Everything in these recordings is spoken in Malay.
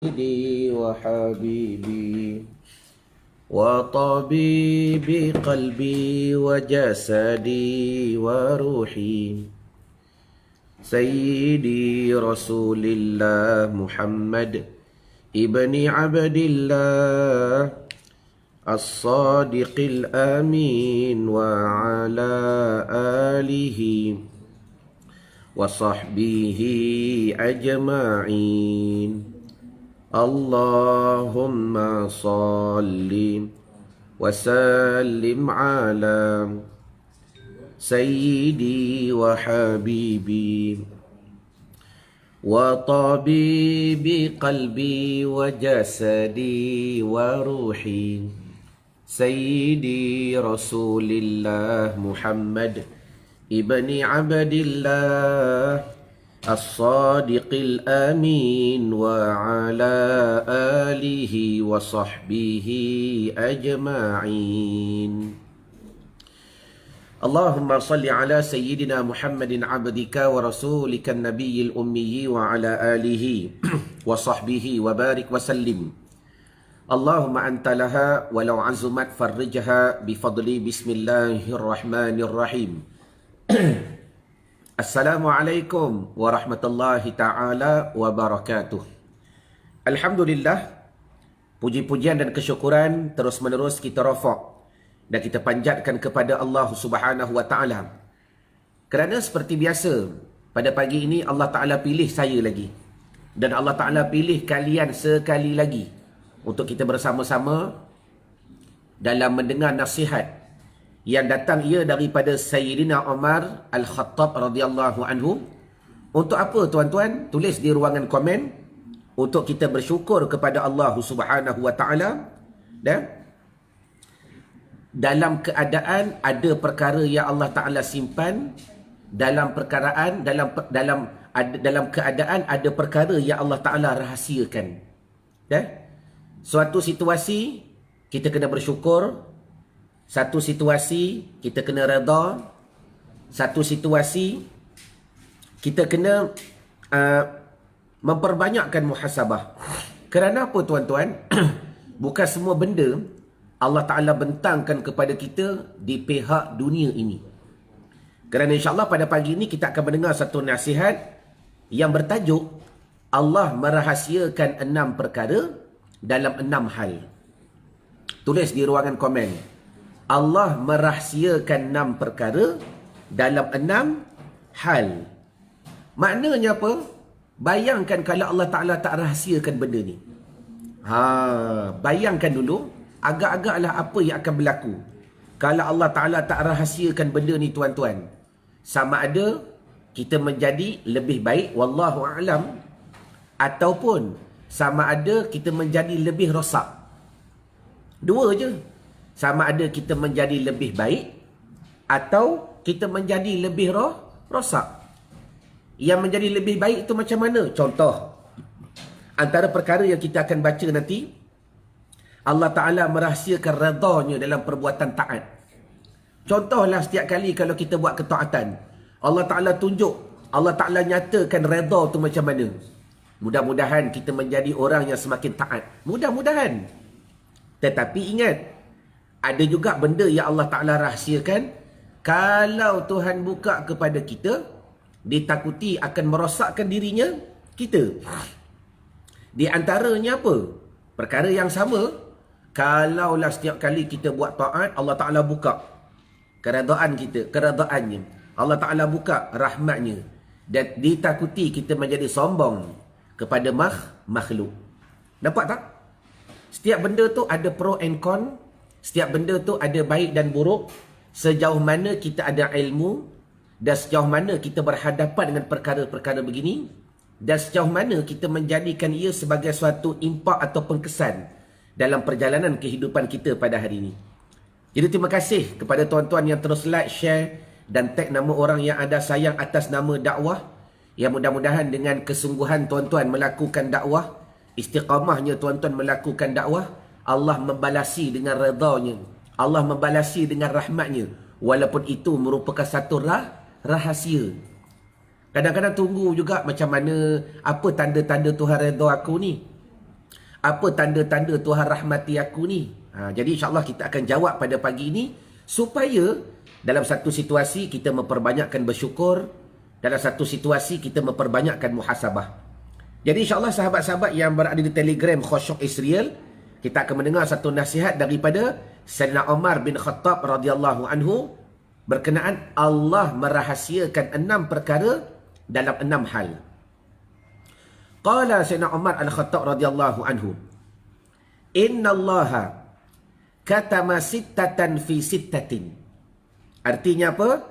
سيدي وحبيبي وطبيب قلبي وجسدي وروحي سيدي رسول الله محمد ابن عبد الله الصادق الأمين وعلى آله وصحبه أجمعين اللهم صل وسلم على سيدي وحبيبي وطبيب قلبي وجسدي وروحي سيدي رسول الله محمد ابن عبد الله الصادق الأمين وعلى آله وصحبه أجمعين اللهم صل على سيدنا محمد عبدك ورسولك النبي الأمي وعلى آله وصحبه وبارك وسلم اللهم أنت لها ولو عزمت فرجها بفضل بسم الله الرحمن الرحيم Assalamualaikum warahmatullahi ta'ala wabarakatuh. Alhamdulillah, puji-pujian dan kesyukuran terus menerus kita rafak dan kita panjatkan kepada Allah Subhanahu wa ta'ala. Kerana seperti biasa, pada pagi ini Allah Ta'ala pilih saya lagi. Dan Allah Ta'ala pilih kalian sekali lagi untuk kita bersama-sama dalam mendengar nasihat yang datang ia daripada Sayyidina Umar Al-Khattab radhiyallahu anhu. Untuk apa tuan-tuan? Tulis di ruangan komen untuk kita bersyukur kepada Allah Subhanahu wa taala. Dan dalam keadaan ada perkara yang Allah Taala simpan, dalam keadaan ada perkara yang Allah Taala rahsiakan. Dan suatu situasi kita kena bersyukur. Satu situasi kita kena redha. Satu situasi kita kena memperbanyakkan muhasabah. Kerana apa tuan-tuan? Bukan semua benda Allah Ta'ala bentangkan kepada kita di pihak dunia ini. Kerana insyaAllah pada pagi ini kita akan mendengar satu nasihat yang bertajuk Allah merahsiakan 6 perkara dalam 6 hal. Tulis di ruangan komen. Allah merahsiakan 6 perkara dalam 6 hal. Maknanya apa? Bayangkan kalau Allah Ta'ala tak rahsiakan benda ni. Bayangkan dulu, agak-agaklah apa yang akan berlaku kalau Allah Ta'ala tak rahsiakan benda ni tuan-tuan. Sama ada kita menjadi lebih baik, wallahu a'lam, ataupun sama ada kita menjadi lebih rosak. Dua je. Sama ada kita menjadi lebih baik atau kita menjadi lebih rosak. Yang menjadi lebih baik itu macam mana? Contoh, antara perkara yang kita akan baca nanti, Allah Ta'ala merahsiakan redanya dalam perbuatan taat. Contohlah setiap kali kalau kita buat ketaatan, Allah Ta'ala tunjuk, Allah Ta'ala nyatakan redha tu macam mana. Mudah-mudahan kita menjadi orang yang semakin taat. Mudah-mudahan. Tetapi ingat, ada juga benda yang Allah Ta'ala rahsiakan. Kalau Tuhan buka kepada kita, ditakuti akan merosakkan dirinya kita. Di antaranya apa? Perkara yang sama. Kalaulah setiap kali kita buat taat, Allah Ta'ala buka keredaan kita, keredaannya. Allah Ta'ala buka rahmatnya. Dan ditakuti kita menjadi sombong kepada makhluk. Nampak tak? Setiap benda tu ada pro and con. Setiap benda tu ada baik dan buruk. Sejauh mana kita ada ilmu dan sejauh mana kita berhadapan dengan perkara-perkara begini, dan sejauh mana kita menjadikan ia sebagai suatu impak atau kesan dalam perjalanan kehidupan kita pada hari ini. Jadi terima kasih kepada tuan-tuan yang terus like, share dan tag nama orang yang ada sayang atas nama dakwah. Yang mudah-mudahan dengan kesungguhan tuan-tuan melakukan dakwah, istiqamahnya tuan-tuan melakukan dakwah, Allah membalasi dengan redanya, Allah membalasi dengan rahmatnya, walaupun itu merupakan satu rahasia. Kadang-kadang tunggu juga macam mana, apa tanda-tanda Tuhan redha aku ni. Apa tanda-tanda Tuhan rahmati aku ni? Jadi insyaAllah kita akan jawab pada pagi ini, supaya dalam satu situasi kita memperbanyakkan bersyukur, dalam satu situasi kita memperbanyakkan muhasabah. Jadi insyaAllah sahabat-sahabat yang berada di Telegram Khusyuk Israel, kita akan mendengar satu nasihat daripada Sayyidina Umar bin Khattab radhiyallahu anhu berkenaan Allah merahasiakan 6 perkara dalam 6 hal. Qala Sayyidina Umar al-Khattab radhiyallahu anhu, Inna Allaha katama sittatan fi sittatin. Artinya apa?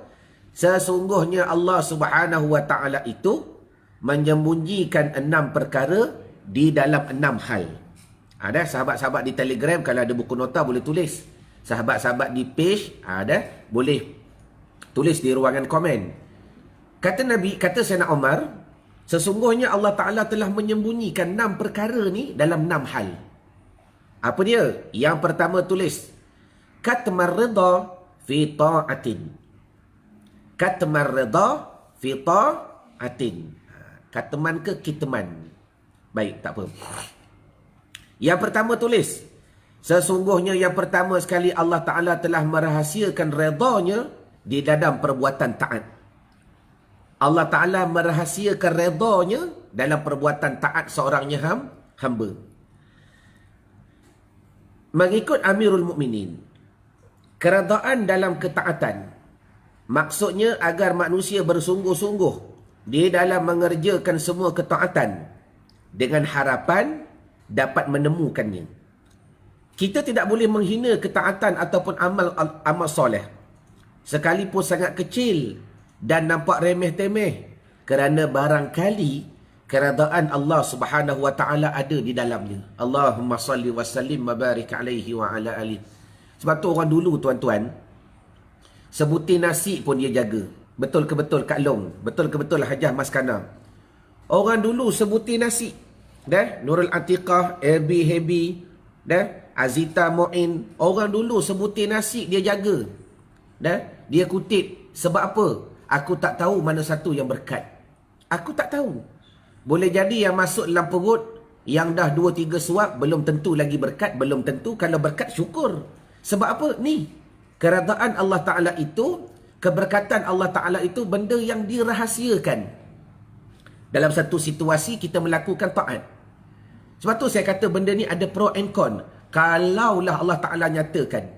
Sesungguhnya Allah subhanahu wa ta'ala itu menyembunyikan 6 perkara di dalam 6 hal. Ada sahabat-sahabat di Telegram, kalau ada buku nota boleh tulis. Sahabat-sahabat di page, ada boleh tulis di ruangan komen. Kata Nabi, kata Sayyidina Umar, sesungguhnya Allah Ta'ala telah menyembunyikan 6 perkara ni dalam 6 hal. Apa dia? Yang pertama tulis, katmar rida fi ta'atin. Katmar rida fi ta'atin. Katman ke kitman? Baik, tak apa. Yang pertama tulis, sesungguhnya yang pertama sekali Allah Ta'ala telah merahasiakan redanya di dalam perbuatan taat. Allah Ta'ala merahasiakan redanya dalam perbuatan taat seorangnya hamba. Mengikut Amirul Mukminin, keredaan dalam ketaatan maksudnya agar manusia bersungguh-sungguh di dalam mengerjakan semua ketaatan dengan harapan dapat menemukannya. Kita tidak boleh menghina ketaatan ataupun amal soleh, sekalipun sangat kecil dan nampak remeh-temeh, kerana barangkali keredaan Allah Subhanahu wa taala ada di dalamnya. Allahumma salli wa sallim wa barik alaihi wa ala alihi. Sebab tu orang dulu tuan-tuan, sebutir nasi pun dia jaga. Betul ke betul Kak Long? Betul ke betul Hajah Maskana? Orang dulu sebutir nasi, dah Nurul Atiqah, Erbi Hebi, dah Azita Mu'in, orang dulu sebutir nasi dia jaga. Dah dia kutip, sebab apa? Aku tak tahu mana satu yang berkat. Aku tak tahu. Boleh jadi yang masuk dalam perut, yang dah 2-3 suap, belum tentu lagi berkat, belum tentu. Kalau berkat, syukur. Sebab apa? Ni, keredaan Allah Ta'ala itu, keberkatan Allah Ta'ala itu benda yang dirahasiakan. Dalam satu situasi kita melakukan taat. Sebab tu saya kata benda ni ada pro and con. Kalaulah Allah Ta'ala nyatakan,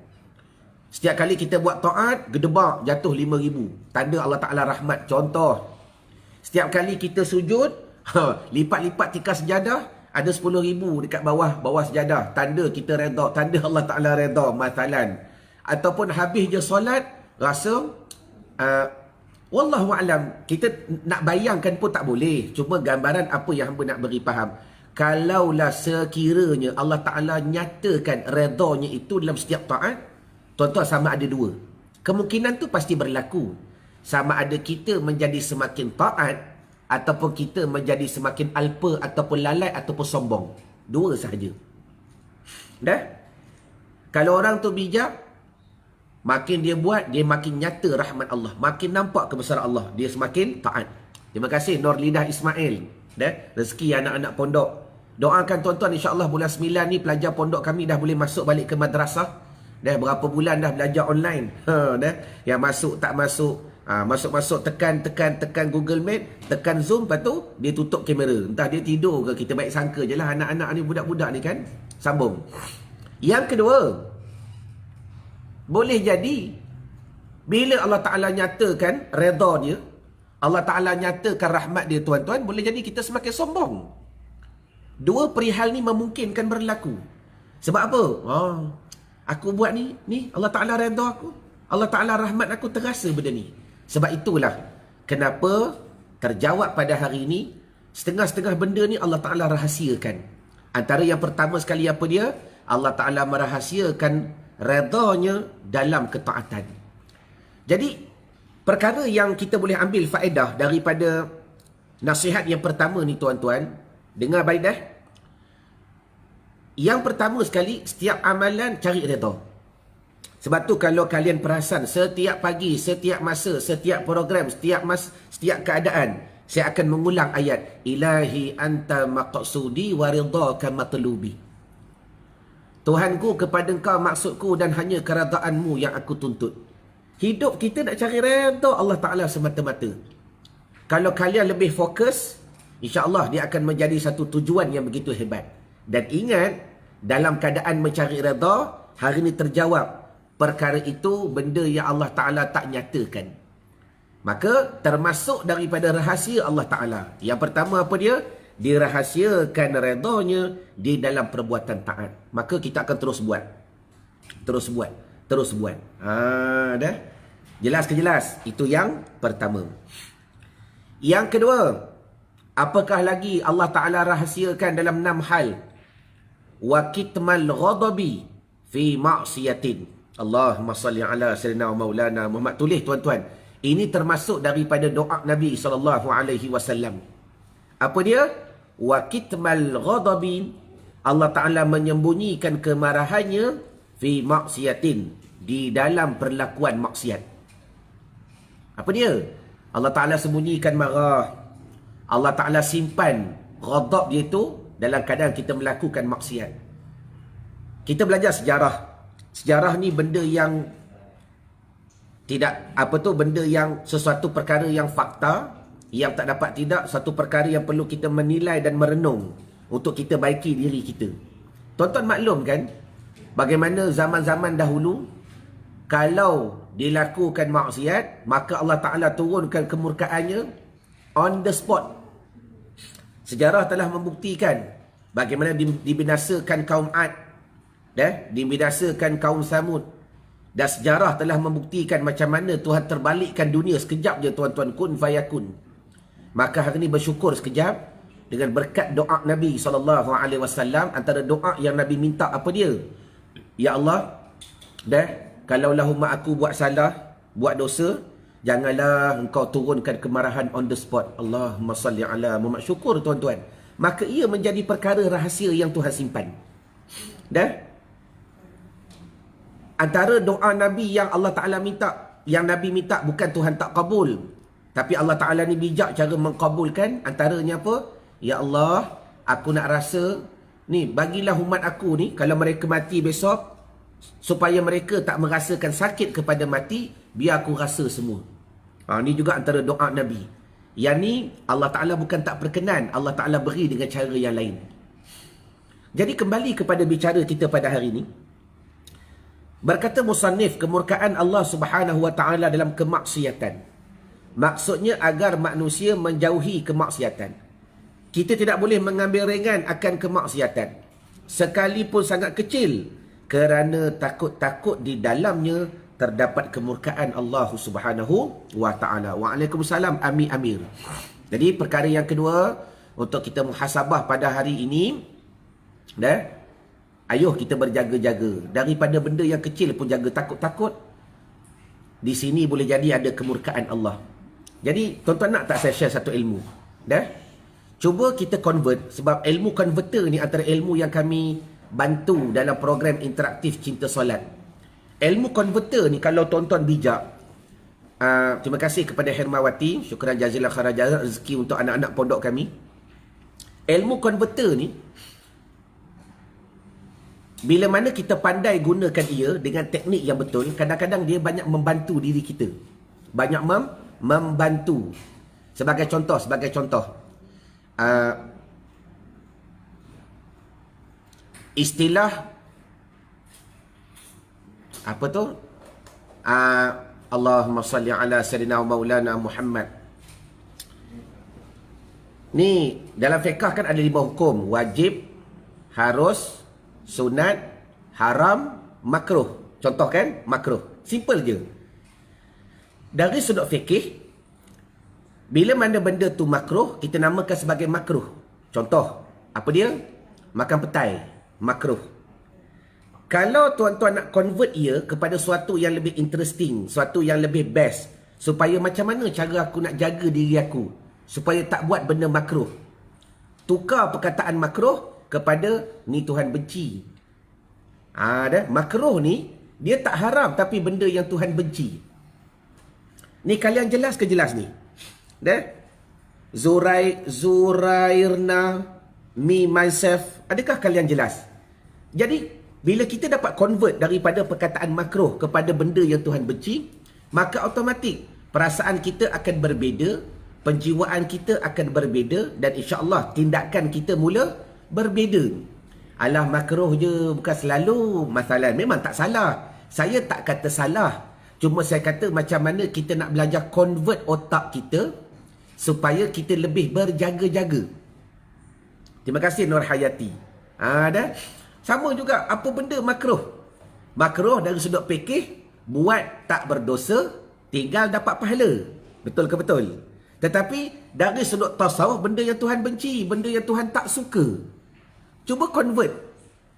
setiap kali kita buat taat, gedebak jatuh 5,000. Tanda Allah Ta'ala rahmat. Contoh, setiap kali kita sujud, lipat-lipat tikar sejadah, ada 10,000 dekat bawah sejadah. Tanda kita redha, tanda Allah Ta'ala redha, masalan. Ataupun habis je solat, rasa, wallahualam, kita nak bayangkan pun tak boleh. Cuma gambaran apa yang hamba nak beri faham. Kalaulah sekiranya Allah Ta'ala nyatakan redhanya itu dalam setiap taat, tuan-tuan, sama ada dua. Kemungkinan tu pasti berlaku. Sama ada kita menjadi semakin taat, ataupun kita menjadi semakin alpa, ataupun lalai, ataupun sombong. Dua sahaja. Dah? Kalau orang tu bijak, makin dia buat, dia makin nyata rahmat Allah. Makin nampak kebesaran Allah, dia semakin taat. Terima kasih Nur Lidah Ismail. Dah? Rezeki anak-anak pondok. Doakan tuan-tuan, insyaAllah bulan 9 ni pelajar pondok kami dah boleh masuk balik ke madrasah. Dah berapa bulan dah belajar online. Dah. Yang masuk tak masuk, masuk-masuk tekan Google Meet, tekan Zoom, lepas tu dia tutup kamera. Entah dia tidur ke, kita baik sangka je lah anak-anak ni, budak-budak ni kan. Sambung. Yang kedua, boleh jadi bila Allah Ta'ala nyatakan redha dia, Allah Ta'ala nyatakan rahmat dia tuan-tuan, boleh jadi kita semakin sombong. Dua perihal ni memungkinkan berlaku. Sebab apa? Aku buat ni Allah Ta'ala redha aku, Allah Ta'ala rahmat aku, terasa benda ni. Sebab itulah kenapa terjawab pada hari ini, setengah-setengah benda ni Allah Ta'ala rahasiakan. Antara yang pertama sekali apa dia? Allah Ta'ala merahasiakan redhanya dalam ketaatan. Jadi perkara yang kita boleh ambil faedah daripada nasihat yang pertama ni tuan-tuan, dengar baik dah. Yang pertama sekali, setiap amalan cari redha. Sebab tu kalau kalian perasan, setiap pagi, setiap masa, setiap program, setiap keadaan, Saya akan mengulang ayat. Ilahi anta maqsudi wa ridhaka matlubi. Tuhanku, kepada engkau maksudku dan hanya keredaanmu yang aku tuntut. Hidup kita nak cari redha Allah Ta'ala semata-mata. Kalau kalian lebih fokus, insya-Allah dia akan menjadi satu tujuan yang begitu hebat. Dan ingat, dalam keadaan mencari redha, hari ini terjawab. Perkara itu benda yang Allah Ta'ala tak nyatakan. Maka termasuk daripada rahsia Allah Ta'ala. Yang pertama apa dia? Dirahasiakan redanya di dalam perbuatan taat. Maka kita akan terus buat. Terus buat. Terus buat. Dah? Jelas ke jelas? Itu yang pertama. Yang kedua, apakah lagi Allah Ta'ala rahasiakan dalam 6 hal? Wa kitmal ghadabi fi ma'siyatin. Allahumma salli ala sayyidina wa maulana Muhammad. Tulis tuan-tuan. Ini termasuk daripada doa Nabi SAW. Apa dia? Wa kitmal ghadabi. Allah Ta'ala menyembunyikan kemarahannya fi maksiatin. Di dalam perlakuan maksiat. Apa dia? Allah Ta'ala sembunyikan marah. Allah Ta'ala simpan ghadab dia tu dalam keadaan kita melakukan maksiat. Kita belajar sejarah. Sejarah ni benda yang tidak, benda yang sesuatu perkara yang fakta, yang tak dapat tidak, satu perkara yang perlu kita menilai dan merenung untuk kita baiki diri kita. Tuan-tuan maklum kan, bagaimana zaman-zaman dahulu, kalau dilakukan maksiat, maka Allah Ta'ala turunkan kemurkaannya on the spot. Sejarah telah membuktikan bagaimana dibinasakan kaum Ad, dibinasakan kaum Samud. Dan sejarah telah membuktikan macam mana Tuhan terbalikkan dunia sekejap je tuan-tuan, kun fayakun. Maka hari ini bersyukur sekejap dengan berkat doa Nabi SAW. Antara doa yang Nabi minta apa dia? Ya Allah, kalaulah umat aku buat salah, buat dosa, janganlah engkau turunkan kemarahan on the spot. Allahumma salli ala Muhammad. Syukur tuan-tuan. Maka ia menjadi perkara rahsia yang Tuhan simpan. Antara doa Nabi yang Allah Ta'ala minta, yang Nabi minta bukan Tuhan tak kabul, tapi Allah Ta'ala ni bijak cara mengkabulkan. Antaranya apa? Ya Allah, aku nak rasa ni, bagilah umat aku ni, kalau mereka mati besok, supaya mereka tak merasakan sakit kepada mati, biar aku rasa semua. Ni juga antara doa Nabi. Yang ni Allah Ta'ala bukan tak perkenan, Allah Ta'ala beri dengan cara yang lain. Jadi kembali kepada bicara kita pada hari ini. Berkata musannif, kemurkaan Allah Subhanahu wa Ta'ala dalam kemaksiatan. Maksudnya agar manusia menjauhi kemaksiatan. Kita tidak boleh mengambil ringan akan kemaksiatan, sekalipun sangat kecil, kerana takut-takut di dalamnya terdapat kemurkaan Allah Subhanahu wa Ta'ala. Waalaikumsalam Ami Amir. Jadi perkara yang kedua untuk kita muhasabah pada hari ini, ayuh kita berjaga-jaga. Daripada benda yang kecil pun jaga takut-takut. Di sini boleh jadi ada kemurkaan Allah. Jadi tuan-tuan nak tak saya share satu ilmu? Cuba kita convert. Sebab ilmu converter ni antara ilmu yang kami bantu dalam program interaktif Cinta Solat. Ilmu converter ni kalau tuan-tuan bijak. Terima kasih kepada Hermawati. Syukran jazilah khairan rezeki untuk anak-anak pondok kami. Ilmu converter ni, bila mana kita pandai gunakan ia dengan teknik yang betul, kadang-kadang dia banyak membantu diri kita. Banyak membantu. Sebagai contoh, istilah apa tu? Allahumma salli ala sayyidina wa maulana Muhammad. Ni dalam fiqh kan ada 5 hukum. Wajib, harus, sunat, haram, makruh. Contoh kan? Makruh. Simple je. Dari sudut fikih, bila mana benda tu makruh, kita namakan sebagai makruh. Contoh, apa dia? Makan petai. Makruh. Kalau tuan-tuan nak convert ia kepada suatu yang lebih interesting, suatu yang lebih best, supaya macam mana cara aku nak jaga diri aku, supaya tak buat benda makruh. Tukar perkataan makruh kepada ni Tuhan benci. Makruh ni dia tak haram, tapi benda yang Tuhan benci. Ni kalian jelas ke jelas ni? Zurairna, me, myself. Adakah kalian jelas? Jadi, bila kita dapat convert daripada perkataan makruh kepada benda yang Tuhan benci, maka automatik perasaan kita akan berbeza, penjiwaan kita akan berbeza, dan insya-Allah tindakan kita mula berbeza. Alah, makruh je, bukan selalu masalah. Memang tak salah. Saya tak kata salah. Cuma saya kata macam mana kita nak belajar convert otak kita supaya kita lebih berjaga-jaga. Terima kasih Nur Hayati. Dah. Sama juga, apa benda makruh? Makruh dari sudut fikih, buat tak berdosa, tinggal dapat pahala. Betul ke betul? Tetapi dari sudut tasawuf, benda yang Tuhan benci, benda yang Tuhan tak suka. Cuba convert.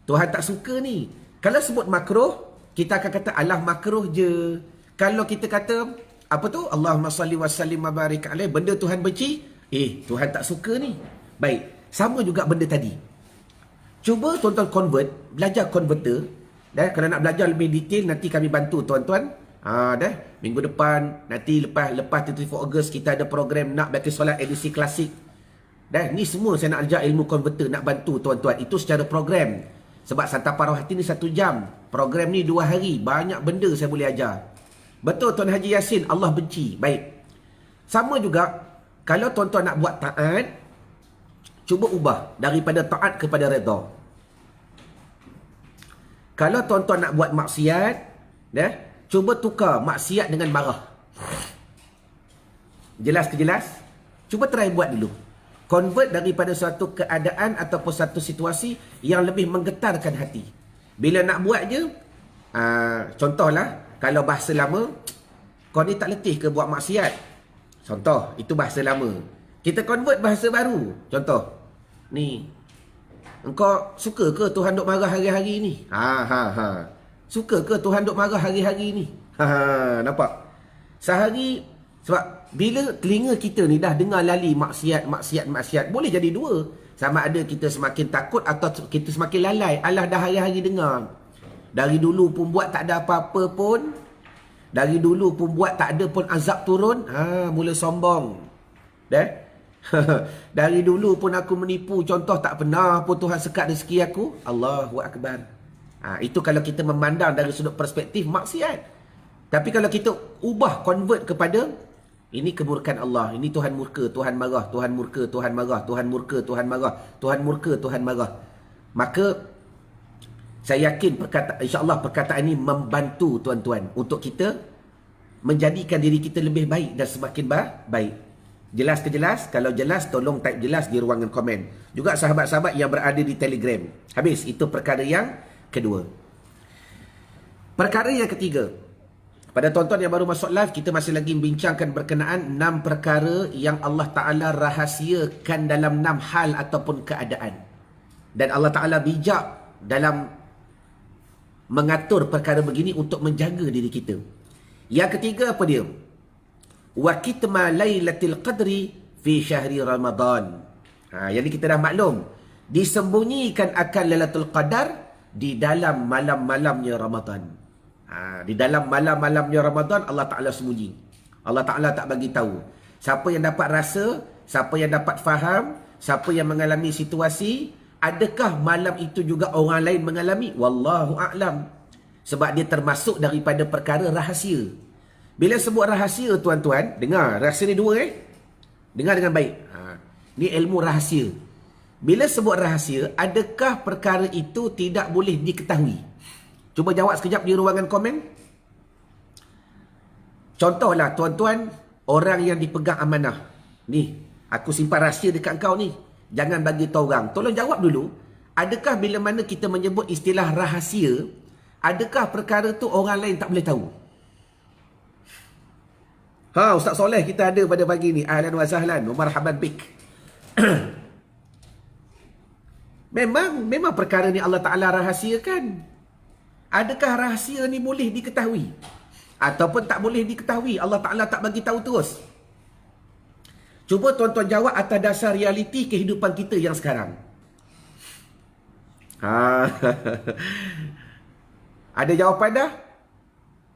Tuhan tak suka ni. Kalau sebut makruh, kita akan kata alah makruh je. Kalau kita kata apa tu? Allahumma salli wa sallim wa barik alaih, benda Tuhan benci, Tuhan tak suka ni. Baik, sama juga benda tadi. Cuba tuan-tuan convert, belajar converter. Kalau nak belajar lebih detail, nanti kami bantu tuan-tuan. Minggu depan, nanti lepas 24 Ogos kita ada program nak baca solat edisi klasik. Ni semua saya nak ajar ilmu converter, nak bantu tuan-tuan. Itu secara program. Sebab santapan roh hati ni 1 jam. Program ni 2 hari. Banyak benda saya boleh ajar. Betul Tuan Haji Yasin, Allah benci. Baik. Sama juga, kalau tuan-tuan nak buat taat, cuba ubah daripada taat kepada redha. Kalau tuan-tuan nak buat maksiat, cuba tukar maksiat dengan marah. Jelas ke jelas? Cuba try buat dulu. Convert daripada suatu keadaan ataupun satu situasi yang lebih menggetarkan hati. Bila nak buat je, contohlah, kalau bahasa lama, kau ni tak letih ke buat maksiat? Contoh, itu bahasa lama. Kita convert bahasa baru. Contoh, ni, engkau suka ke Tuhan duk marah hari-hari ni? Suka ke Tuhan duk marah hari-hari ni? Nampak? Sehari, sebab bila telinga kita ni dah dengar lali maksiat, boleh jadi dua. Sama ada kita semakin takut atau kita semakin lalai. Alah, dah hari-hari dengar. Dari dulu pun buat tak ada apa-apa pun. Dari dulu pun buat tak ada pun azab turun. Mula sombong. Dari dulu pun aku menipu. Contoh, tak pernah pun Tuhan sekat rezeki aku. Allahu Akbar. Itu kalau kita memandang dari sudut perspektif maksiat. Tapi kalau kita ubah, convert kepada ini keburukan Allah, ini Tuhan murka, Tuhan marah, Tuhan murka, Tuhan marah, Tuhan murka, Tuhan marah, Tuhan murka, Tuhan marah. Maka saya yakin insya-Allah perkataan ini membantu tuan-tuan untuk kita menjadikan diri kita lebih baik dan semakin baik. Jelas ke jelas? Kalau jelas, tolong type jelas di ruangan komen. Juga sahabat-sahabat yang berada di Telegram. Habis, itu perkara yang kedua. Perkara yang ketiga. Pada tuan-tuan yang baru masuk live, kita masih lagi membincangkan berkenaan 6 perkara yang Allah Ta'ala rahasiakan dalam 6 hal ataupun keadaan. Dan Allah Ta'ala bijak dalam mengatur perkara begini untuk menjaga diri kita. Yang ketiga apa dia? Wa kitma lailatul qadri fi syahri Ramadan. Yang kita dah maklum, disembunyikan akan Lailatul Qadar di dalam malam-malamnya Ramadan. Di dalam malam-malamnya Ramadan Allah Ta'ala sembunyi. Allah Ta'ala tak bagi tahu. Siapa yang dapat rasa, siapa yang dapat faham, siapa yang mengalami situasi, adakah malam itu juga orang lain mengalami? Wallahu a'lam. Sebab dia termasuk daripada perkara rahasia. Bila sebut rahasia tuan-tuan, dengar, rahasia ni dua dengar dengan baik. Ni ilmu rahasia. Bila sebut rahasia, adakah perkara itu tidak boleh diketahui? Cuba jawab sekejap di ruangan komen. Contohlah tuan-tuan, orang yang dipegang amanah. Ni, aku simpan rahsia dekat kau ni. Jangan bagi tahu orang. Tolong jawab dulu. Adakah bila mana kita menyebut istilah rahasia, adakah perkara tu orang lain tak boleh tahu? Ustaz Soleh kita ada pada pagi ni. Ahlan wa sahlan. Marhaban bik. Memang perkara ni Allah Ta'ala rahasiakan. Adakah rahsia ni boleh diketahui? Ataupun tak boleh diketahui? Allah Ta'ala tak bagi tahu terus. Cuba tuan-tuan jawab atas dasar realiti kehidupan kita yang sekarang. Ada jawapan dah?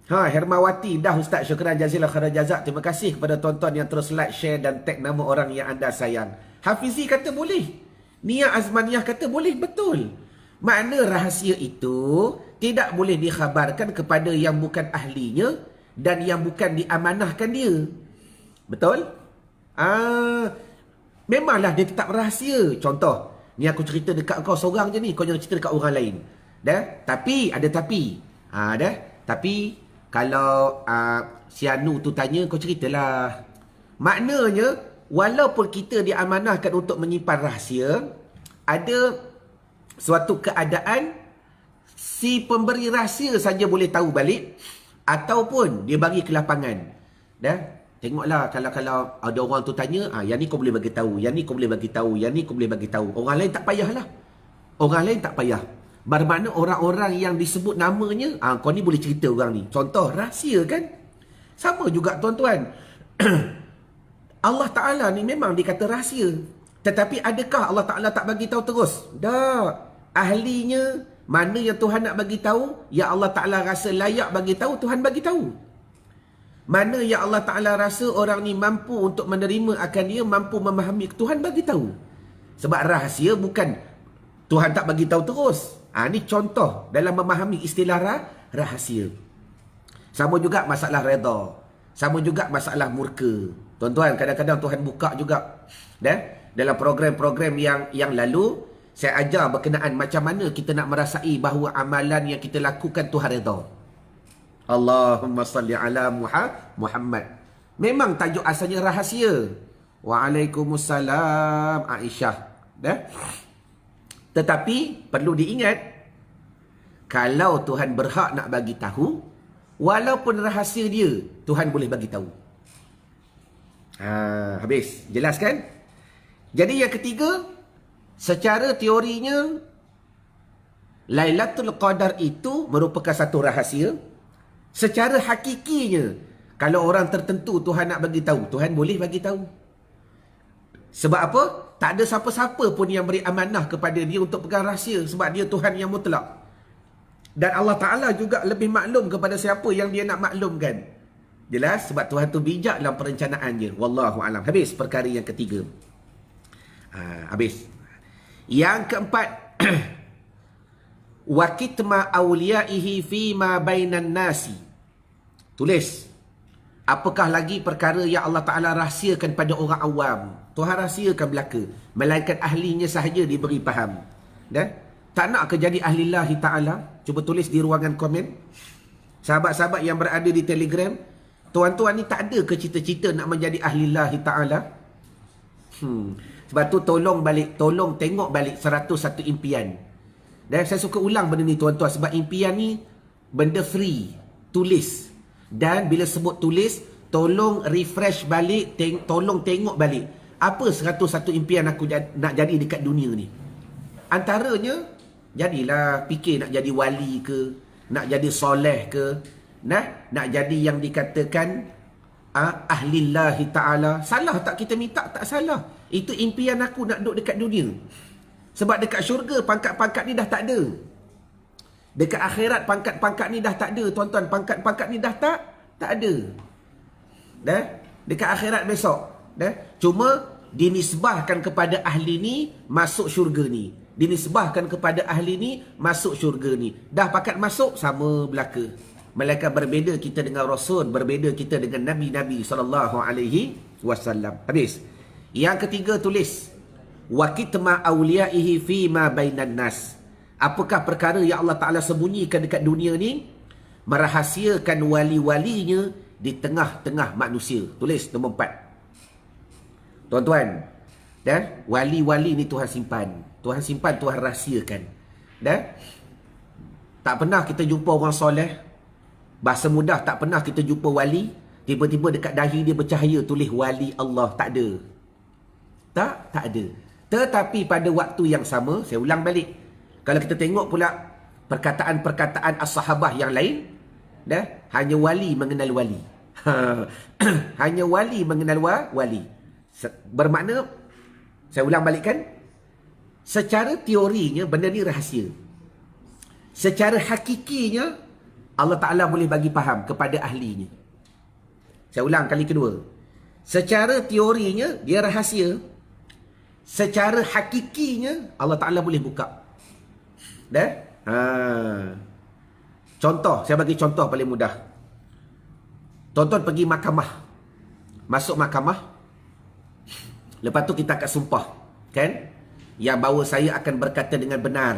Hermawati, dah Ustaz. Syukran jazilah khairan jazak. Terima kasih kepada tuan-tuan yang terus like, share dan tag nama orang yang anda sayang. Hafizi kata boleh. Nia Azmaniyah kata boleh. Betul. Makna rahasia itu tidak boleh dikhabarkan kepada yang bukan ahlinya dan yang bukan diamanahkan dia. Betul? Memanglah dia tetap rahsia. Contoh, ni aku cerita dekat kau seorang je ni, kau jangan cerita dekat orang lain. Dah? Tapi, ada tapi. Dah? Tapi, kalau si Anu tu tanya, kau ceritalah. Maknanya, walaupun kita diamanahkan untuk menyimpan rahsia, ada suatu keadaan si pemberi rahsia saja boleh tahu balik, ataupun dia bagi ke lapangan. Dah? Tengoklah kalau ada orang tu tanya, yang ni kau boleh bagi tahu, yang ni kau boleh bagi tahu, yang ni kau boleh bagi tahu. Orang lain tak payahlah. Orang lain tak payah. Bermakna orang-orang yang disebut namanya, kau ni boleh cerita orang ni. Contoh, rahsia kan? Sama juga tuan-tuan. Allah Ta'ala ni memang dikata rahsia. Tetapi adakah Allah Ta'ala tak bagi tahu terus? Tak. Ahlinya, mana yang Tuhan nak bagi tahu, yang Allah Ta'ala rasa layak bagi tahu, Tuhan bagi tahu. Mana yang Allah Ta'ala rasa orang ni mampu untuk menerima akan dia, mampu memahami, Tuhan bagi tahu. Sebab rahsia bukan Tuhan tak bagi tahu terus. Ni contoh dalam memahami istilah rahasia. Sama juga masalah redha. Sama juga masalah murka. Tuan-tuan, kadang-kadang Tuhan buka juga. Dalam program-program yang lalu, saya ajar berkenaan macam mana kita nak merasai bahawa amalan yang kita lakukan Tuhan redha. Allahumma salli ala Muhammad. Memang tajuk asalnya rahasia. Waalaikumsalam Aisyah. Tetapi perlu diingat, kalau Tuhan berhak nak bagi tahu, walaupun rahsia dia, Tuhan boleh bagi tahu. Habis. Jelas kan? Jadi yang ketiga, secara teorinya, Lailatul Qadar itu merupakan satu rahasia. Secara hakikinya, kalau orang tertentu Tuhan nak bagi tahu, Tuhan boleh bagi tahu. Sebab apa? Tak ada siapa-siapa pun yang beri amanah kepada dia untuk pegang rahsia. Sebab dia Tuhan yang mutlak. Dan Allah Ta'ala juga lebih maklum kepada siapa yang dia nak maklumkan. Jelas? Sebab Tuhan tu bijak dalam perencanaannya. Wallahu'alam. Habis perkara yang ketiga. Habis. Yang keempat. Wa kitma awliyaihi fima bainan nasi. Tulis. Apakah lagi perkara yang Allah Ta'ala rahsiakan pada orang awam? Tuhan rahsiakan belaka. Melainkan ahlinya sahaja diberi faham. Tak nak ke jadi ahlillahi ta'ala? Cuba tulis di ruangan komen. Sahabat-sahabat yang berada di Telegram, tuan-tuan ni tak ada ke cita-cita nak menjadi ahlillahi ta'ala? Sebab tu tolong tengok balik 101 impian. Dan saya suka ulang benda ni tuan-tuan, sebab impian ni benda free. Tulis. Dan bila sebut tulis, tolong refresh balik, tolong tengok balik. Apa 101 impian aku nak jadi dekat dunia ni? Antaranya, jadilah fikir nak jadi wali ke, nak jadi soleh ke, nak jadi yang dikatakan ahlillahi ta'ala. Salah tak kita minta? Tak salah. Itu impian aku nak duduk dekat dunia. Sebab dekat syurga, pangkat-pangkat ni dah tak ada. Dekat akhirat, pangkat-pangkat ni dah tak ada, tuan-tuan. Pangkat-pangkat ni dah tak ada. Dekat akhirat besok. Cuma dinisbahkan kepada ahli ni, masuk syurga ni. Dinisbahkan kepada ahli ni, masuk syurga ni. Dah pakat masuk, sama belaka. Malaikat berbeza kita dengan Rasul, berbeza kita dengan Nabi-Nabi SAW. Habis. Yang ketiga tulis. Wa kitma awliyaihi fima bainan nas. Apakah perkara yang Allah Ta'ala sembunyikan dekat dunia ni? Merahasiakan wali-walinya di tengah-tengah manusia. Tulis nombor 4. Tuan-tuan, wali-wali ni Tuhan simpan. Tuhan simpan, Tuhan rahsiakan. Tak pernah kita jumpa orang soleh. Bahasa mudah, tak pernah kita jumpa wali. Tiba-tiba dekat dahi dia bercahaya tulis wali Allah. Tak ada. Tak ada. Tetapi pada waktu yang sama, saya ulang balik. Kalau kita tengok pula perkataan-perkataan as-sahabah yang lain, hanya wali mengenal wali. Hanya wali mengenal wali. Bermakna, saya ulang balikkan, secara teorinya benda ni rahsia. Secara hakikinya, Allah Ta'ala boleh bagi faham kepada ahlinya. Saya ulang kali kedua. Secara teorinya, dia rahsia. Secara hakikinya, Allah Ta'ala boleh buka. Dah? Contoh, saya bagi contoh paling mudah. Tonton pergi mahkamah. Masuk mahkamah. Lepas tu kita akan sumpah. Kan? Yang bahawa saya akan berkata dengan benar.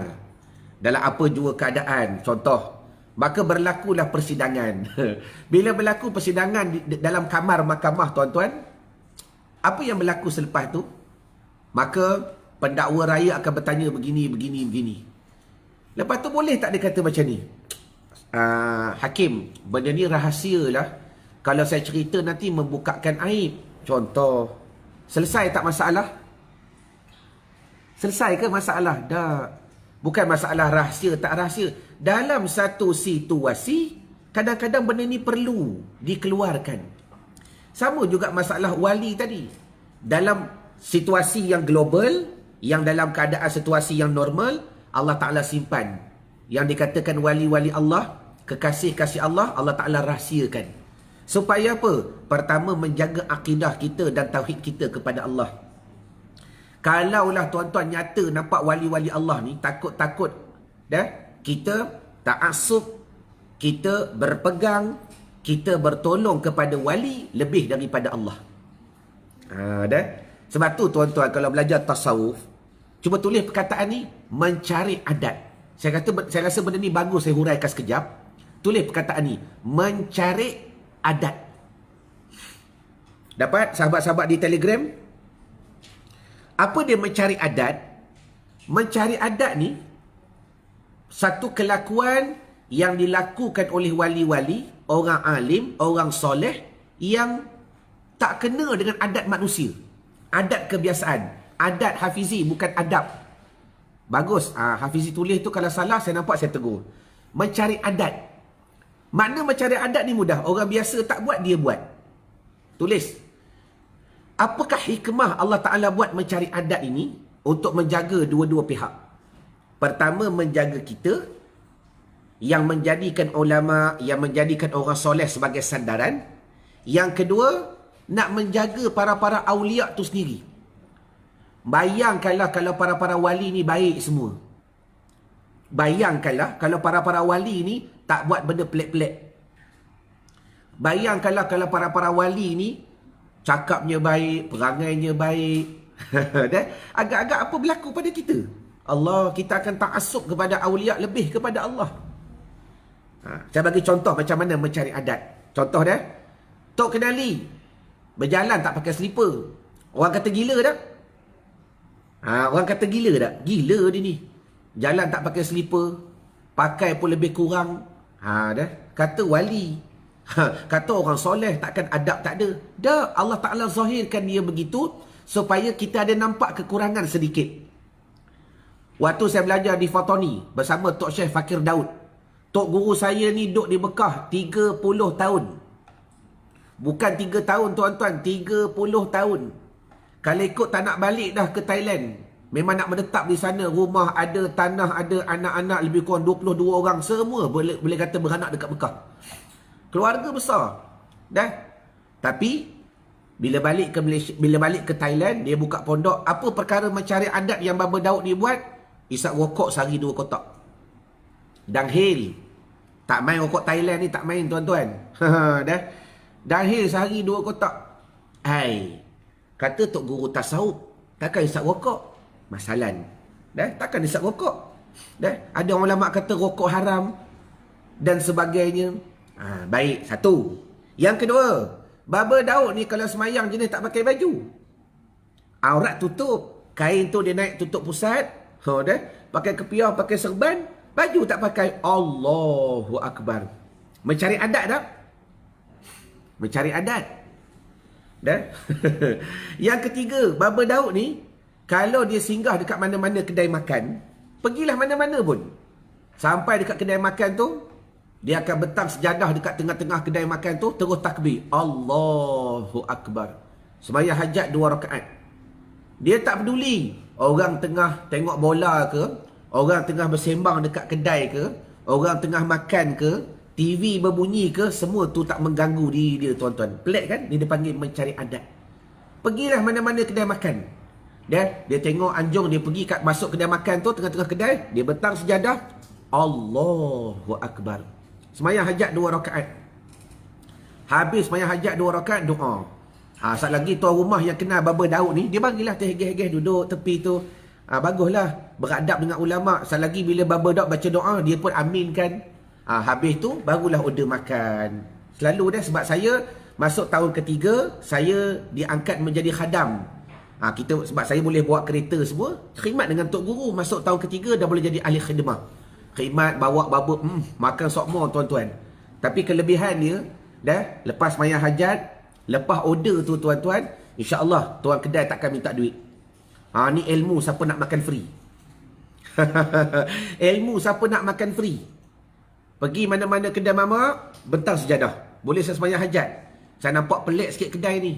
Dalam apa jua keadaan. Contoh. Maka berlakulah persidangan. Bila berlaku persidangan dalam kamar mahkamah, tuan-tuan, apa yang berlaku selepas tu? Maka pendakwa raya akan bertanya begini. Lepas tu boleh tak dia kata macam ni? Hakim, benda ni rahsia lah. Kalau saya cerita nanti membukakan aib. Contoh. Selesai tak masalah? Selesai ke masalah? Dah. Bukan masalah rahsia tak rahsia. Dalam satu situasi, kadang-kadang benda ni perlu dikeluarkan. Sama juga masalah wali tadi. Dalam situasi yang global, yang dalam keadaan situasi yang normal, Allah Ta'ala simpan. Yang dikatakan wali-wali Allah, kekasih-kasih Allah, Allah Ta'ala rahsiakan. Supaya apa? Pertama, menjaga akidah kita dan tauhid kita kepada Allah. Kalaulah tuan-tuan nyata nampak wali-wali Allah ni, takut-takut dah, kita ta'assub, kita berpegang, kita bertolong kepada wali lebih daripada Allah. Dah. Sebab tu tuan-tuan kalau belajar tasawuf, cuba tulis perkataan ni, mencari adat. Saya rasa benda ni bagus saya huraikan sekejap. Tulis perkataan ni, mencari adat. Dapat sahabat-sahabat di Telegram? Apa dia mencari adat? Mencari adat ni satu kelakuan yang dilakukan oleh wali-wali, orang alim, orang soleh yang tak kena dengan adat manusia. Adat kebiasaan. Adat hafizi, bukan adab. Bagus. Hafizi tulis tu kalau salah saya nampak saya tegur. Mencari adat. Makna mencari adat ni mudah. Orang biasa tak buat, dia buat. Tulis. Apakah hikmah Allah Ta'ala buat mencari adat ini? Untuk menjaga dua-dua pihak. Pertama, menjaga kita. Yang menjadikan ulama', yang menjadikan orang soleh sebagai sandaran. Yang kedua, nak menjaga para-para awliya' tu sendiri. Bayangkanlah kalau para-para wali ni baik semua. Bayangkanlah kalau para-para wali ni tak buat benda pelik-pelik. Bayangkanlah kalau para-para wali ni cakapnya baik, perangainya baik. Agak-agak apa berlaku pada kita? Allah, kita akan ta'assub kepada awliya lebih kepada Allah. Saya bagi contoh macam mana mencari adat. Contoh dah. Tok Kenali berjalan tak pakai slipper. Orang kata gila tak? Orang kata gila tak? Gila dia ni. Jalan tak pakai slipper. Pakai pun lebih kurang. Dah. Kata wali. Kata orang soleh, takkan adab tak ada. Dah, Allah Ta'ala zahirkan dia begitu supaya kita ada nampak kekurangan sedikit. Waktu saya belajar di Fatani bersama Tok Syekh Fakir Daud, Tok guru saya ni duduk di Mekah 30 tahun. Bukan 3 tahun tuan-tuan, 30 tahun. Kalau ikut tak nak balik dah ke Thailand. Memang nak menetap di sana. Rumah ada, tanah ada, anak-anak lebih kurang 22 orang. Semua boleh kata beranak dekat Mekah. Keluarga besar. Dah. Tapi bila balik ke Malaysia, bila balik ke Thailand, dia buka pondok. Apa perkara mencari adat yang Baba Daud ni buat? Isap rokok sehari 2 kotak. Danghil. Tak main rokok Thailand ni, tak main tuan-tuan. Dah. Danghil sehari 2 kotak. Kata Tok Guru tasawuf, takkan isap rokok? Masalan. Dah. Takkan isap rokok? Dah. Ada ulama kata rokok haram dan sebagainya. Baik, satu. Yang kedua, Baba Daud ni kalau semayang jenis tak pakai baju. Aurat tutup. Kain tu dia naik tutup pusat. Dah. Pakai kepiah, pakai serban. Baju tak pakai. Allahu Akbar. Mencari adat tak? Mencari adat. Dah. Yang ketiga, Baba Daud ni kalau dia singgah dekat mana-mana kedai makan, pergilah mana-mana pun. Sampai dekat kedai makan tu, dia akan bentang sejadah dekat tengah-tengah kedai makan tu, terus takbir. Allahu Akbar. Sembahyang hajat 2 rakaat. Dia tak peduli orang tengah tengok bola ke, orang tengah bersembang dekat kedai ke, orang tengah makan ke, TV berbunyi ke, semua tu tak mengganggu diri dia tuan-tuan. Pelik kan? Ni dia panggil mencari adat. Pergilah mana-mana kedai makan. Dia tengok anjung, dia pergi masuk kedai makan tu, tengah-tengah kedai, dia bentang sejadah, Allahu Akbar. Sembahyang hajat 2 rakaat. Habis sembahyang hajat 2 rakaat, doa. Saat lagi tuan rumah yang kenal Baba Daud ni, dia panggil lah terhegeh-hegeh duduk tepi tu. Baguslah, beradab dengan ulama'. Saat lagi bila Baba Daud baca doa, dia pun aminkan. Habis tu, barulah order makan. Selalu dah, sebab saya masuk tahun ketiga, saya diangkat menjadi khadam. Sebab saya boleh bawa kereta semua, khidmat dengan Tok Guru. Masuk tahun ketiga, dah boleh jadi ahli khidmah. Khidmat, bawa Baba, makan sokmor tuan-tuan. Tapi kelebihan dia, lepas maya hajat, lepas order tu tuan-tuan, insya-Allah tuan kedai takkan minta duit. Ni ilmu siapa nak makan free. Ilmu siapa nak makan free. Pergi mana-mana kedai mamak, bentang sejadah. Boleh saya sembahyang hajat. Saya nampak pelik sikit kedai ni.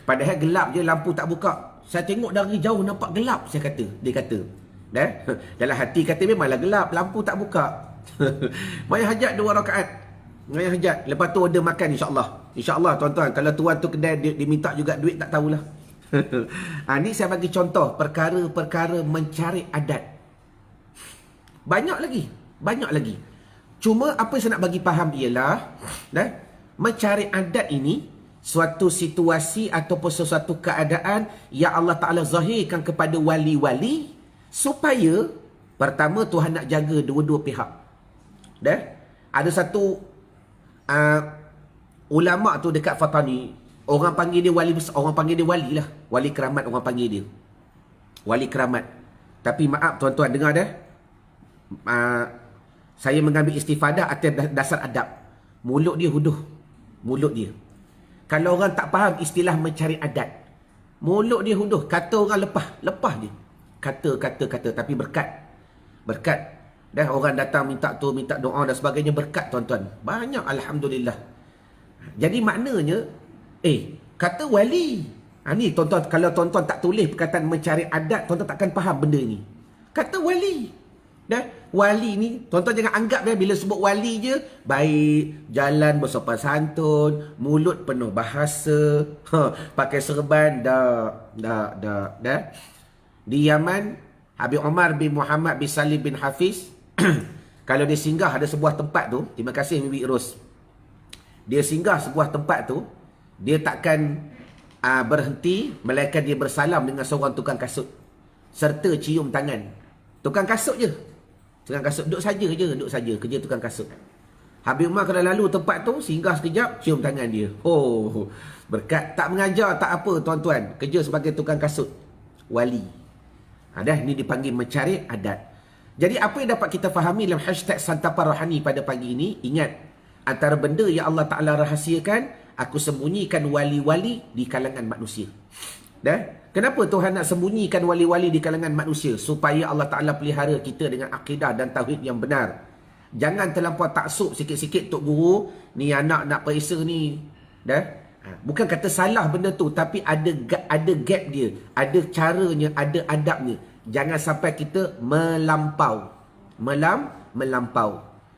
Padahal gelap je, lampu tak buka. Saya tengok dari jauh nampak gelap, dia kata. Dalam hati kata memanglah gelap, lampu tak buka. Maya hajat 2 rakaat. Maya hajat. Lepas tu order makan insya-Allah. InsyaAllah tuan-tuan, kalau tuan tu kedai dia minta juga duit, tak tahulah. Ni saya bagi contoh perkara-perkara mencari adat. Banyak lagi. Cuma apa yang saya nak bagi faham ialah, mencari adat ini suatu situasi ataupun sesuatu keadaan yang Allah Ta'ala zahirkan kepada wali-wali, supaya pertama Tuhan nak jaga dua-dua pihak. Ada satu ulama' tu dekat Fatani, orang panggil dia wali besar, orang panggil dia wali lah. Wali keramat orang panggil dia. Wali keramat. Tapi maaf tuan-tuan, dengar saya mengambil istifadah atas dasar adab. Mulut dia huduh. Mulut dia. Kalau orang tak faham istilah mencari adat, mulut dia huduh. Kata orang lepas dia. Kata. Tapi berkat. Orang datang minta doa dan sebagainya, berkat tuan-tuan. Banyak, alhamdulillah. Jadi maknanya, kata wali. Ni tuan-tuan, kalau tuan-tuan tak tulis perkataan mencari adat, tuan-tuan takkan faham benda ni. Kata wali. Wali ni, tuan-tuan jangan anggap bila sebut wali je, baik, jalan bersopan santun, mulut penuh bahasa, pakai serban, dah. Di Yaman, Habib Omar bin Muhammad bin Salim bin Hafiz, kalau dia singgah ada sebuah tempat tu, terima kasih Bibi Ros. Dia singgah sebuah tempat tu, dia takkan berhenti, melainkan dia bersalam dengan seorang tukang kasut, serta cium tangan. Tukang kasut je. Tukang kasut, duduk saja kerja tukang kasut. Habib Umar kalau lalu tempat tu, singgah sekejap, cium tangan dia. Berkat. Tak mengajar, tak apa tuan-tuan. Kerja sebagai tukang kasut. Wali. Ni dipanggil mencari adat. Jadi apa yang dapat kita fahami dalam hashtag Santapan Rohani pada pagi ini, ingat, antara benda yang Allah Ta'ala rahasiakan, aku sembunyikan wali-wali di kalangan manusia. Kenapa Tuhan nak sembunyikan wali-wali di kalangan manusia? Supaya Allah Ta'ala pelihara kita dengan akidah dan tauhid yang benar. Jangan terlampau taksub sikit-sikit Tok Guru, ni anak nak periksa ni. Bukan kata salah benda tu, tapi ada gap dia, ada caranya, ada adabnya. Jangan sampai kita melampau.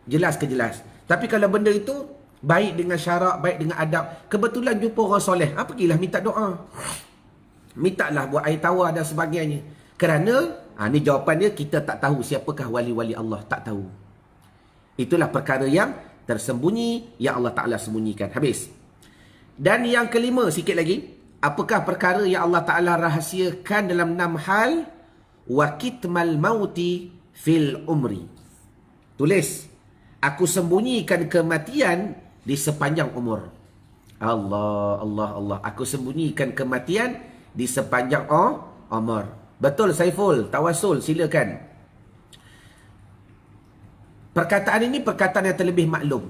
Jelas ke jelas? Tapi kalau benda itu baik dengan syarak, baik dengan adab, kebetulan jumpa orang soleh, pergilah minta doa. Mintalah buat air tawar dan sebagainya. Kerana, ni jawapan dia, kita tak tahu siapakah wali-wali Allah. Tak tahu. Itulah perkara yang tersembunyi, yang Allah Ta'ala sembunyikan. Habis. Dan yang kelima, sikit lagi. Apakah perkara yang Allah Ta'ala rahasiakan dalam 6 hal? Wa kitmal mauti fil umri. Tulis. Aku sembunyikan kematian di sepanjang umur. Allah. Aku sembunyikan kematian di sepanjang umur. Betul Saiful, tawasul, silakan. Perkataan ini perkataan yang terlebih maklum.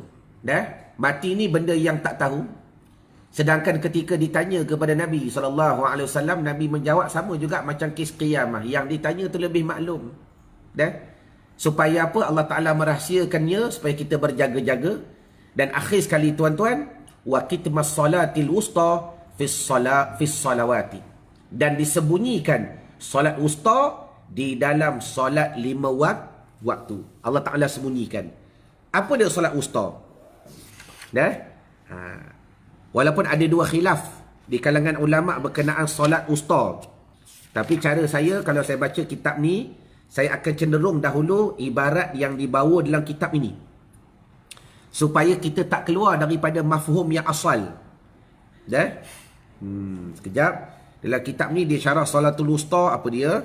Mati ni benda yang tak tahu. Sedangkan ketika ditanya kepada Nabi SAW, Nabi menjawab sama juga macam kes qiyamah. Yang ditanya tu lebih maklum. Supaya apa? Allah Ta'ala merahsiakannya supaya kita berjaga-jaga. Dan akhir sekali tuan-tuan, wa kitmas salatil wusta fis salawati. Dan disembunyikan solat wusta di dalam solat 5 waktu. Allah Ta'ala sembunyikan. Apa dia solat wusta? Dah? Ha. Walaupun ada dua khilaf di kalangan ulama berkenaan solat wusta. Tapi cara saya, kalau saya baca kitab ni, saya akan cenderung dahulu ibarat yang dibawa dalam kitab ini. Supaya kita tak keluar daripada mafhum yang asal. Dah? Sekejap. Dalam kitab ni dia syarah salatul wusta, apa dia?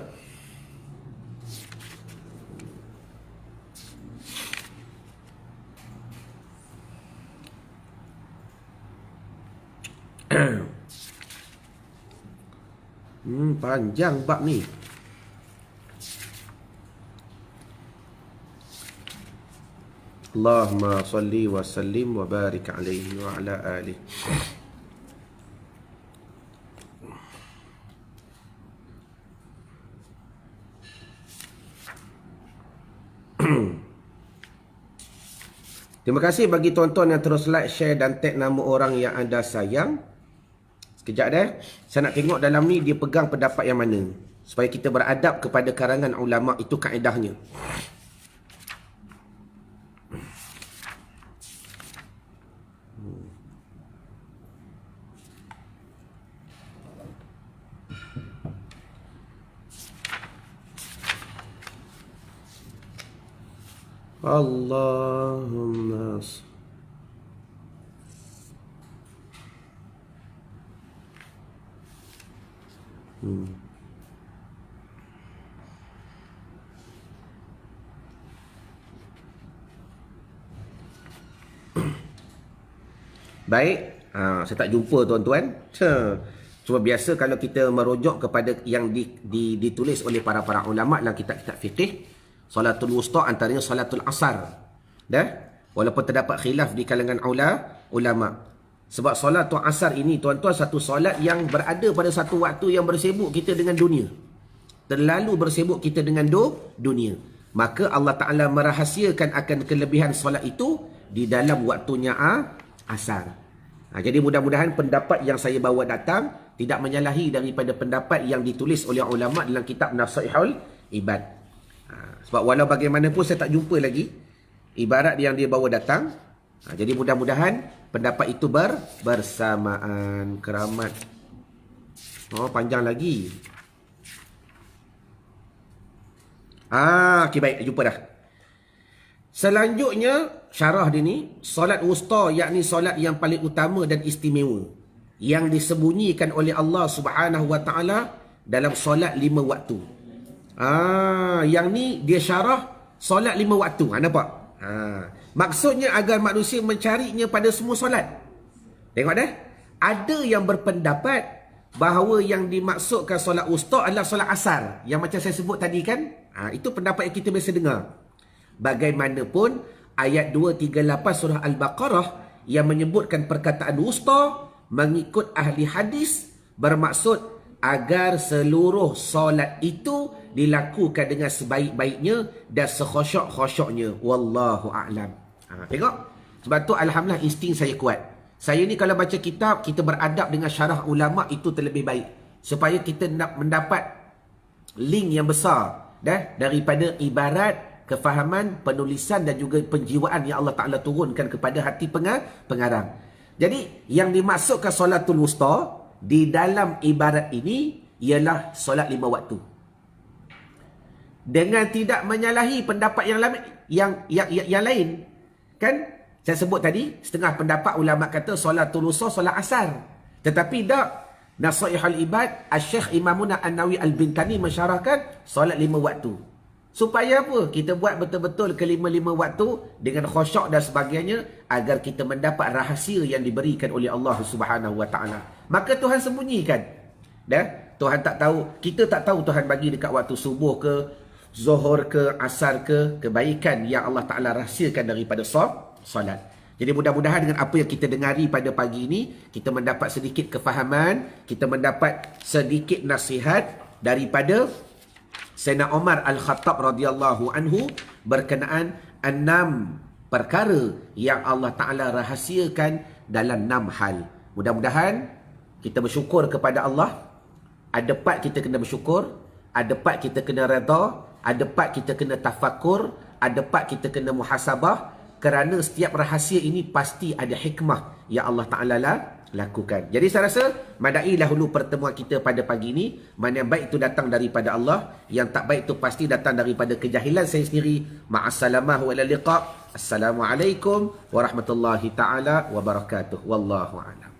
Panjang bab ni. Allahumma salli wa sallim wa barik alaihi wa ala alihi. Terima kasih bagi tuan-tuan yang terus like, share dan tag nama orang yang anda sayang. Sekejap dah. Saya nak tengok dalam ni dia pegang pendapat yang mana. Supaya kita beradab kepada karangan ulama', itu kaedahnya. Allahumma Baik, saya tak jumpa tuan-tuan. Cuma biasa kalau kita merujuk kepada yang ditulis oleh para ulama' dalam kitab-kitab fiqh, salatul wusta antaranya salatul asar. Dah? Walaupun terdapat khilaf di kalangan ulama'. Sebab salatul asar ini tuan-tuan satu solat yang berada pada satu waktu yang bersibuk kita dengan dunia. Terlalu bersibuk kita dengan dunia. Maka Allah Ta'ala merahasiakan akan kelebihan solat itu di dalam waktunya asar. Jadi mudah-mudahan pendapat yang saya bawa datang tidak menyalahi daripada pendapat yang ditulis oleh ulama' dalam kitab Nasaihul Ibad. Sebab walau bagaimanapun saya tak jumpa lagi ibarat yang dia bawa datang. Jadi mudah-mudahan pendapat itu bersamaan. Keramat. Panjang lagi. Okey, baik, jumpa dah. Selanjutnya syarah dia ni, solat wusta, yakni solat yang paling utama dan istimewa yang disembunyikan oleh Allah Subhanahu wa taala dalam solat 5 waktu. Yang ni dia syarah solat 5 waktu. Nampak? Maksudnya agar manusia mencarinya pada semua solat. Tengok dah. Ada yang berpendapat bahawa yang dimaksudkan solat wusta adalah solat asar, yang macam saya sebut tadi kan. Itu pendapat yang kita biasa dengar. Bagaimanapun ayat 238 surah Al-Baqarah yang menyebutkan perkataan wusta mengikut ahli hadis bermaksud agar seluruh solat itu dilakukan dengan sebaik-baiknya dan sekhusyuk-khusyuknya. Wallahu a'lam. Tengok. Sebab tu alhamdulillah insting saya kuat. Saya ni kalau baca kitab, kita beradab dengan syarah ulama' itu terlebih baik. Supaya kita nak mendapat link yang besar daripada ibarat, kefahaman, penulisan dan juga penjiwaan yang Allah Ta'ala turunkan kepada hati pengarang. Jadi yang dimaksudkan solatul wusta di dalam ibarat ini ialah solat 5 waktu. Dengan tidak menyalahi pendapat yang lain. Kan? Saya sebut tadi, setengah pendapat ulama kata solatul wusta solat asar. Tetapi tak. Nasaihul Ibad, Al-Syekh Imamuna An-Nawawi Al-Bintani mensyarahkan solat 5 waktu. Supaya apa? Kita buat betul-betul ke 5 waktu dengan khusyuk dan sebagainya agar kita mendapat rahsia yang diberikan oleh Allah Subhanahu wa taala. Maka Tuhan sembunyikan. Tuhan tak tahu, kita tak tahu Tuhan bagi dekat waktu subuh ke, zuhur ke, asar ke, kebaikan yang Allah Taala rahsiakan daripada solat. Jadi mudah-mudahan dengan apa yang kita dengari pada pagi ini, kita mendapat sedikit kefahaman, kita mendapat sedikit nasihat daripada Sayyidina Umar Al-Khattab radhiyallahu anhu berkenaan 6 perkara yang Allah Ta'ala rahasiakan dalam 6 hal. Mudah-mudahan kita bersyukur kepada Allah. Ada part kita kena bersyukur, ada part kita kena redha, ada part kita kena tafakur, ada part kita kena muhasabah. kerana setiap rahsia ini pasti ada hikmah yang Allah Ta'ala lakukan. Jadi saya rasa madai dahulu pertemuan kita pada pagi ini. Mana yang baik itu datang daripada Allah, yang tak baik itu pasti datang daripada kejahilan saya sendiri. Ma'assalamah wa ila liqa. Assalamualaikum warahmatullahi taala wabarakatuh. Wallahu a'lam.